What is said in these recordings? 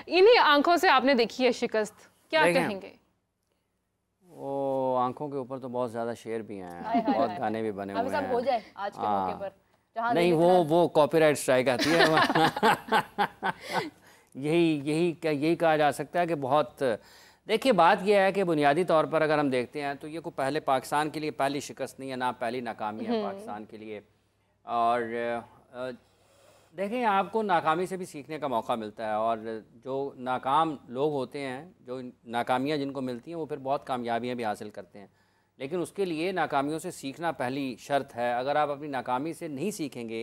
इन्हीं आंखों से आपने देखी है शिकस्त, क्या कहेंगे? वो आंखों के ऊपर तो बहुत ज्यादा शेर भी हैं, बहुत गाने भी बने हुए हैं। हो जाए आज के मौके पर नहीं, वो कॉपीराइट स्ट्राइक आती है यही कहा जा सकता है कि बहुत। देखिए, बात यह है कि बुनियादी तौर पर अगर हम देखते हैं तो ये कोई पहले पाकिस्तान के लिए पहली शिकस्त नहीं है, ना पहली नाकामी है पाकिस्तान के लिए। और देखें, आपको नाकामी से भी सीखने का मौका मिलता है, और जो नाकाम लोग होते हैं, जो नाकामियाँ जिनको मिलती हैं, वो फिर बहुत कामयाबियाँ भी हासिल करते हैं। लेकिन उसके लिए नाकामियों से सीखना पहली शर्त है। अगर आप अपनी नाकामी से नहीं सीखेंगे,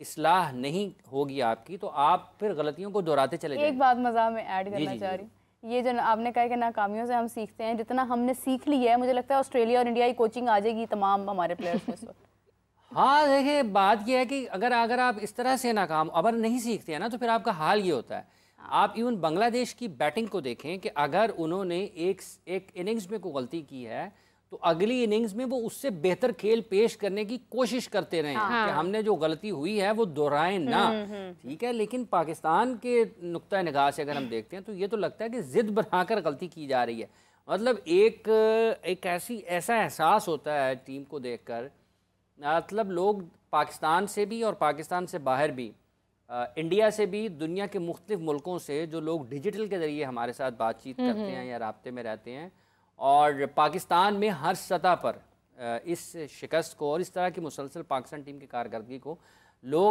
इस्लाह नहीं होगी आपकी, तो आप फिर गलतियों को दोहराते चले जाएंगे। एक बात मज़ा में ऐड करना चाह रही हूँ, ये जो आपने कहा कि नाकामियों से हम सीखते हैं, जितना हमने सीख लिया है, मुझे लगता है ऑस्ट्रेलिया और इंडिया की कोचिंग आ जाएगी तमाम हमारे प्लेयर्स में इस वक्त। हाँ, देखिए, बात यह है कि अगर आप इस तरह से नाकाम अगर नहीं सीखते हैं ना, तो फिर आपका हाल ये होता है। आप इवन बांग्लादेश की बैटिंग को देखें कि अगर उन्होंने एक इनिंग्स में कोई गलती की है, तो अगली इनिंग्स में वो उससे बेहतर खेल पेश करने की कोशिश करते रहे हैं कि हमने जो गलती हुई है वो दोहराएं ना। ठीक है, लेकिन पाकिस्तान के नुक्ता निगाह से अगर हम देखते हैं तो ये तो लगता है कि जिद बनाकर गलती की जा रही है। मतलब एक ऐसा एहसास होता है टीम को देखकर, मतलब लोग पाकिस्तान से भी और पाकिस्तान से बाहर भी, इंडिया से भी, दुनिया के मुख्तलिफ मुल्कों से जो लोग डिजिटल के ज़रिए हमारे साथ बातचीत करते हैं या राब्ते में रहते हैं, और पाकिस्तान में हर सतह पर इस शिकस्त को और इस तरह की मुसलसल पाकिस्तान टीम की कारकर्दगी को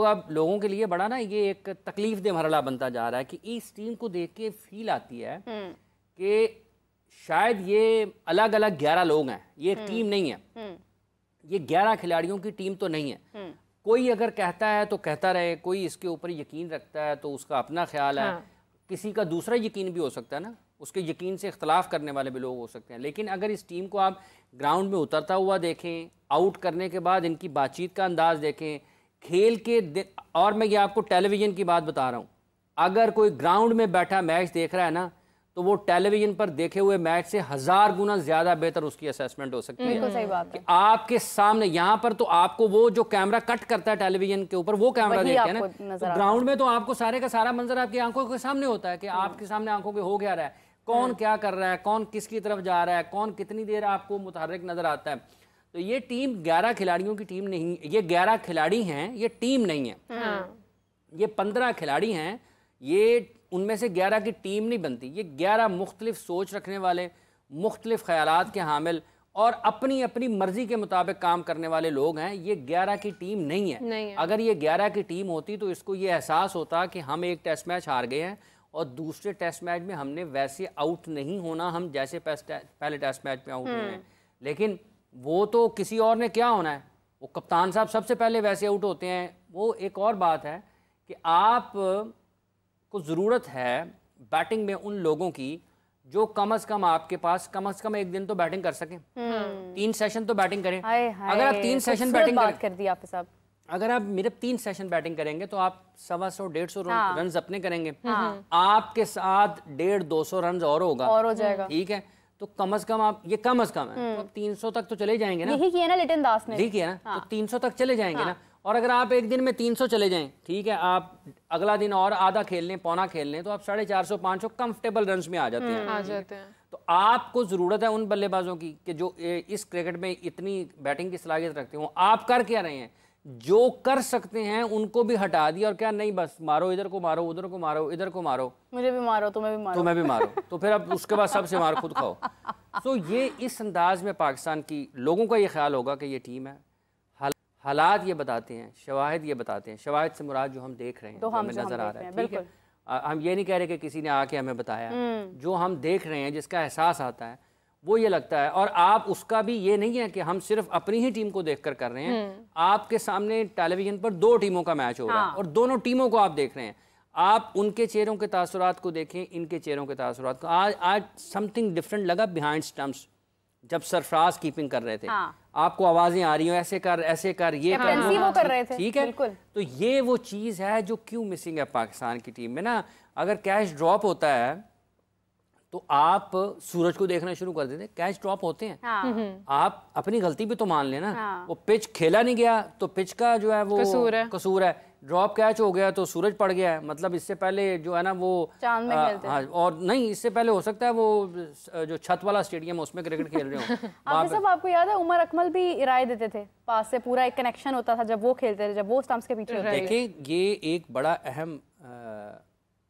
अब लोगों के लिए बड़ा ना ये एक तकलीफ दे मरहला बनता जा रहा है कि इस टीम को देख के फील आती है कि शायद ये अलग अलग 11 लोग हैं, ये एक टीम नहीं है, ये 11 खिलाड़ियों की टीम तो नहीं है। कोई अगर कहता है तो कहता रहे, कोई इसके ऊपर यकीन रखता है तो उसका अपना ख्याल है, किसी का दूसरा यकीन भी हो सकता है ना, उसके यकीन से इख्तलाफ करने वाले भी लोग हो सकते हैं। लेकिन अगर इस टीम को आप ग्राउंड में उतरता हुआ देखें, आउट करने के बाद इनकी बातचीत का अंदाज़ देखें, खेल के और मैं ये आपको टेलीविज़न की बात बता रहा हूँ, अगर कोई ग्राउंड में बैठा मैच देख रहा है ना, तो वो टेलीविजन पर देखे हुए मैच से 1000 गुना ज्यादा बेहतर उसकी असेसमेंट हो सकती है। सही बात है। आपके सामने यहाँ पर तो आपको वो जो कैमरा कट करता है टेलीविजन के ऊपर, वो कैमरा देखते हैं ना, तो ग्राउंड में तो आपको सारे का सारा मंजर आपकी आंखों के सामने होता है कि आपके सामने आंखों के हो क्या रहा है, कौन क्या कर रहा है, कौन किसकी तरफ जा रहा है, कौन कितनी देर आपको मुतहर्रिक नजर आता है। तो ये टीम 11 खिलाड़ियों की टीम नहीं, ये 11 खिलाड़ी हैं, ये टीम नहीं है। ये 15 खिलाड़ी हैं, ये उनमें से 11 की टीम नहीं बनती। ये 11 मुख्तलिफ सोच रखने वाले, मुख्तलिफ ख्यालात के हामिल और अपनी अपनी मर्जी के मुताबिक काम करने वाले लोग हैं। ये 11 की टीम नहीं है। अगर ये 11 की टीम होती तो इसको ये एहसास होता कि हम एक टेस्ट मैच हार गए हैं और दूसरे टेस्ट मैच में हमने वैसे आउट नहीं होना, हम जैसे पहले टेस्ट मैच में आउट हुए हैं। लेकिन वो तो किसी और ने क्या होना है, वो कप्तान साहब सबसे पहले वैसे आउट होते हैं। वो एक और बात है कि आप को ज़रूरत है बैटिंग में उन लोगों की जो कम से कम आपके पास कम से कम एक दिन तो बैटिंग कर सकें। 3 सेशन तो बैटिंग करें। अगर आप 3 सेशन बैटिंग कर दी आपके साथ, अगर आप मेरे 3 सेशन बैटिंग करेंगे तो आप 125-150 रन अपने करेंगे। आपके साथ 150-200 रन और होगा, और हो जाएगा। ठीक है, तो कम से कम आप, ये कम से कम है, तो आप 300 तक तो चले जाएंगे ना। यही किया ना लिटन दास ने, यही किया ना, तो 300 तक चले जाएंगे ना। और अगर आप एक दिन में 300 चले जाएं, ठीक है, आप अगला दिन और आधा खेल लें, पौना खेल लें, तो आप 450-500 कंफर्टेबल रन्स में आ जाते हैं। तो आपको ज़रूरत है उन बल्लेबाजों की कि जो इस क्रिकेट में इतनी बैटिंग की सलाहियत रखते हो। आप कर क्या रहे हैं, जो कर सकते हैं उनको भी हटा दिया, और क्या नहीं, बस मारो, इधर को मारो, उधर को मारो, इधर को मारो, मुझे भी मारो, तुम्हें भी मारो, तुम्हें भी मारो, तो फिर अब उसके बाद सबसे मारो, खुद खाओ। तो ये इस अंदाज में पाकिस्तान की लोगों का ये ख्याल होगा कि ये टीम है। हालात ये बताते हैं, शवाहिद ये बताते हैं, शवाहिद से मुराद जो हम देख रहे हैं, जो हमें नजर आ रहा है, ठीक है, हम ये नहीं कह रहे कि किसी ने आके हमें बताया, जो हम देख रहे हैं, जिसका एहसास आता है, वो ये लगता है। और आप उसका भी ये नहीं है कि हम सिर्फ अपनी ही टीम को देखकर कर रहे हैं, आपके सामने टेलीविजन पर 2 टीमों का मैच हो रहा है और दोनों टीमों को आप देख रहे हैं। आप उनके चेहरों के तासुरात को देखें, इनके चेहरों के तासुरात को। आज समथिंग डिफरेंट लगा बिहाइंड स्टम्प्स, जब सरफराज कीपिंग कर रहे थे, आपको आवाजें आ रही हो, ऐसे कर, ऐसे कर, ये कर, वो कर रहे थे, ठीक है। तो ये वो चीज़ है जो क्यों मिसिंग है पाकिस्तान की टीम में ना। अगर कैच ड्रॉप होता है तो आप सूरज को देखना शुरू कर देते, कैच ड्रॉप होते हैं, आप अपनी गलती भी तो मान लेना। वो पिच खेला नहीं गया तो पिच का जो है वो कसूर है, ड्रॉप कैच हो गया तो सूरज पड़ गया है, मतलब इससे पहले जो है ना वो चांद में खेलते हाँ, और नहीं इससे पहले हो सकता है वो जो छत वाला स्टेडियम है उसमें क्रिकेट खेल रहे हो। हाफिज साहब, आपको याद है उमर अकमल भी राय देते थे, पास से पूरा एक कनेक्शन होता था जब वो खेलते थे, जब वो स्टंप्स के पीछे होते थे। देखिए ये एक बड़ा अहम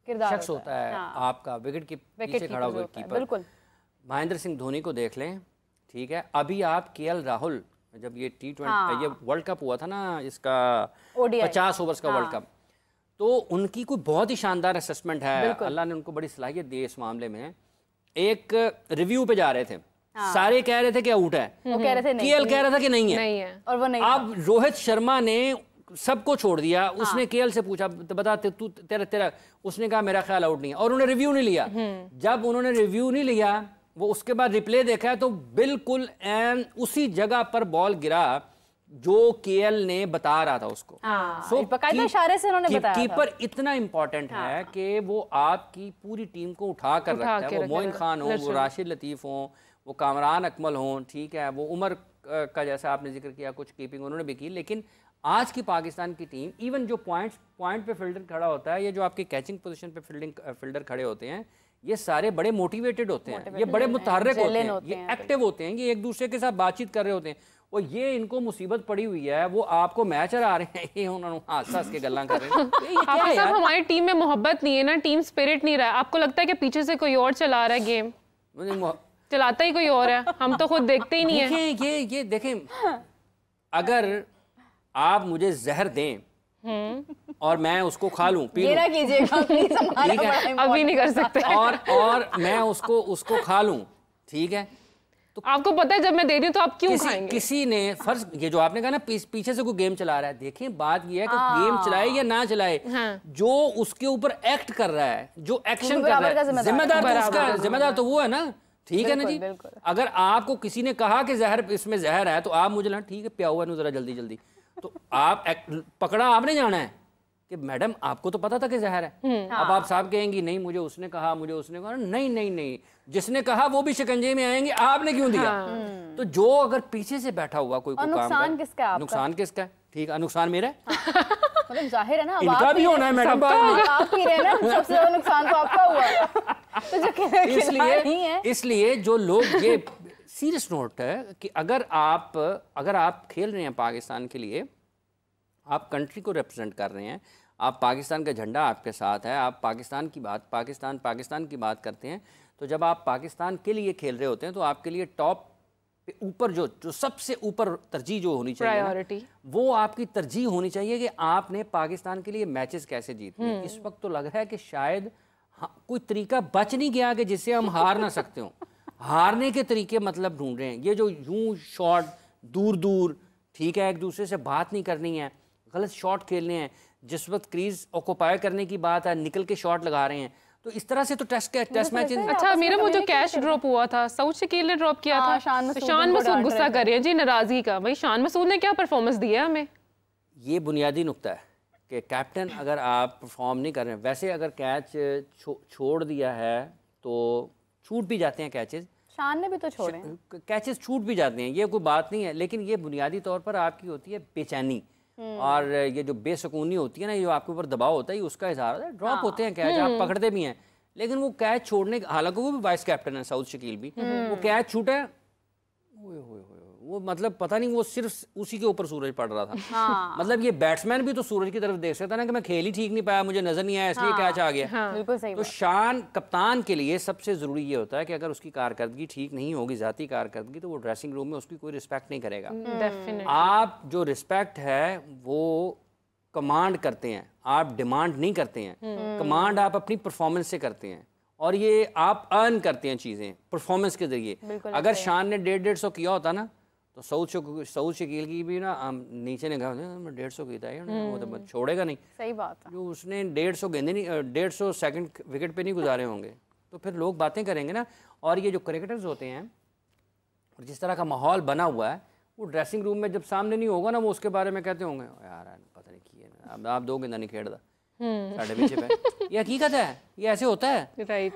किरदार शख्स होता है आपका विकेट के पीछे खड़ा हुआ कीपर। बिल्कुल। महेंद्र सिंह धोनी को देख लें, ठीक है, अभी आप केएल राहुल, जब ये T20 ये वर्ल्ड कप हुआ था ना इसका 50 ओवर्स का वर्ल्ड कप, तो उनकी कोई बहुत ही शानदार असेसमेंट है, अल्लाह ने उनको बड़ी सलाहियत दी इस मामले में। एक रिव्यू पे जा रहे थे, सारे कह रहे थे कि आउट है, वो कह रहे थे नहीं, केएल कह रहा था कि नहीं है, और वो नहीं। अब रोहित शर्मा ने सबको छोड़ दिया, उसने केएल से पूछा बता तू तेरा, उसने कहा मेरा ख्याल आउट नहीं है, और उन्होंने रिव्यू नहीं लिया। जब उन्होंने रिव्यू नहीं लिया, वो उसके बाद रिप्ले देखा तो बिल्कुल एन उसी जगह पर बॉल गिरा जो केएल ने बता रहा था उसको। बकायदा इशारे से उन्होंने बताया था। कीपर इतना इंपॉर्टेंट है कि वो आपकी पूरी टीम को उठा कर रखता है, वो मोइन खान हो, वो राशिद लतीफ हो, वो कामरान अकमल हो, ठीक है, वो उमर का जैसा आपने जिक्र किया कुछ कीपिंग उन्होंने भी की। लेकिन आज की पाकिस्तान की टीम, इवन जो पॉइंट पे फील्डर खड़ा होता है, ये जो आपके कैचिंग पोजीशन पे फील्डर खड़े होते हैं, ये सारे बड़े मोटिवेटेड होते हैं, ये बड़े मुतहर्रिक होते हैं, ये एक्टिव होते हैं, ये एक दूसरे के साथ बातचीत कर रहे होते हैं, और ये इनको मुसीबत पड़ी हुई है, वो आपको मैच हरा रहे हैं, ये उन्होंने हंस के गल्ला कर रहे हैं। हाफिज साहब, हमारी टीम में मोहब्बत नहीं है ना, टीम स्पिरिट नहीं रहा। आपको लगता है कि पीछे से कोई और चला रहा है गेम? चलाता ही कोई और है, हम तो खुद देखते ही नहीं है। ये देखें, अगर आप मुझे जहर दें और मैं उसको खा लूं, पी लूं, ना कीजिएगा प्लीज, ठीक है, अभी नहीं कर सकते, और मैं उसको खा लूं, ठीक है, तो आपको पता है जब मैं दे रही हूँ तो आप क्यों खाएंगे? किसी ने फर्ज, ये जो आपने कहा ना पीछे से कोई गेम चला रहा है, देखें बात ये है कि गेम चलाए या ना चलाए, जो उसके ऊपर एक्ट कर रहा है, जो एक्शन कर रहा है, जिम्मेदार तो वो है ना, ठीक है ना जी। अगर आपको किसी ने कहा कि जहर इसमें जहर है, तो आप मुझे लगा ठीक है पिया हुआ है जरा जल्दी, तो आप पकड़ा आपने जाना है कि मैडम आपको तो पता था कि जहर है। अब आप साहब कहेंगी नहीं मुझे उसने कहा, नहीं, जिसने कहा वो भी शिकंजे में आएंगे, आपने क्यों दिया? तो जो अगर पीछे से बैठा हुआ कोई काम नुकसान किसका है? नुकसान किसका है? ठीक है, नुकसान मेरा है। मतलब जाहिर है ना, इनका भी होना है मैडम, आप पी रहे हैं ना, सबसे ज्यादा नुकसान तो आपका हुआ। तो जो इसलिए जो लोग, ये सीरियस नोट है कि अगर आप खेल रहे हैं पाकिस्तान के लिए, आप कंट्री को रिप्रेजेंट कर रहे हैं, आप पाकिस्तान का झंडा आपके साथ है, आप पाकिस्तान की बात करते हैं, तो जब आप पाकिस्तान के लिए खेल रहे होते हैं तो आपके लिए टॉप पे ऊपर जो सबसे ऊपर तरजीह जो होनी चाहिए प्रायोरिटी, वो आपकी तरजीह होनी चाहिए कि आपने पाकिस्तान के लिए मैचेस कैसे जीतने हैं। इस वक्त तो लग रहा है कि शायद कोई तरीका बच नहीं गया कि जिससे हम हार ना सकते हो। हारने के तरीके मतलब ढूंढ रहे हैं, ये जो यूं शॉट दूर, ठीक है, एक दूसरे से बात नहीं करनी है, गलत शॉट खेलने हैं, जिस वक्त क्रीज ऑक्यूपाई करने की बात है निकल के शॉट लगा रहे हैं, तो इस तरह से तो टेस्ट मैच। अच्छा मेरा वो जो कैच ड्रॉप हुआ था, सऊद शकील ने ड्रॉप किया था, शान मसूद गुस्सा कर रहे हैं जी, नाराजगी का। भाई शान मसूद ने क्या परफॉर्मेंस दिया हमें? ये बुनियादी नुक्ता है कि कैप्टन अगर आप परफॉर्म नहीं कर रहे हैं, वैसे अगर कैच छोड़ दिया है तो छूट भी जाते हैं कैचेस, शान ने भी तो छोड़े, कैचेस छूट भी जाते हैं, ये कोई बात नहीं है, लेकिन ये बुनियादी तौर पर आपकी होती है बेचैनी, और ये जो बेसुकूनी होती है ना, जो आपके ऊपर दबाव होता है, उसका इजहार होता है। ड्रॉप होते हैं कैच, आप पकड़ते भी हैं, लेकिन वो कैच छोड़ने, हालांकि वो भी वाइस कैप्टन है सऊद शकील भी, वो कैच छूटा, वो मतलब पता नहीं, वो सिर्फ उसी के ऊपर सूरज पड़ रहा था। मतलब ये बैट्समैन भी तो सूरज की तरफ देख सकता ना कि मैं खेल ही ठीक नहीं पाया, मुझे नजर नहीं आया, इसलिए कैच आ गया। बिल्कुल सही। तो शान कप्तान के लिए सबसे जरूरी ये होता है कि अगर उसकी कारकर्दगी ठीक नहीं होगी, जाती कारकर्दगी, तो वो ड्रेसिंग रूम में उसकी कोई रिस्पेक्ट नहीं करेगा। आप जो रिस्पेक्ट है वो कमांड करते हैं, आप डिमांड नहीं करते हैं। कमांड आप अपनी परफॉर्मेंस से करते हैं, और ये आप अर्न करते हैं चीजें परफॉर्मेंस के जरिए। अगर शान ने 150 किया होता ना, तो सऊद शकील की भी ना नीचे ने कहा 150 की था, वो तो छोड़ेगा नहीं। सही बात है। जो उसने 150 गेंदे नहीं, 150 सेकंड विकेट पे नहीं गुजारे होंगे, तो फिर लोग बातें करेंगे ना। और ये जो क्रिकेटर्स होते हैं, और जिस तरह का माहौल बना हुआ है, वो ड्रेसिंग रूम में जब सामने नहीं होगा ना, वो उसके बारे में कहते होंगे यार पता नहीं किए, अब आप 2 गेंदा नहीं खेड़ दा साढ़े पीछे पे। ये हकीकत है, ये ऐसे होता है। राइट।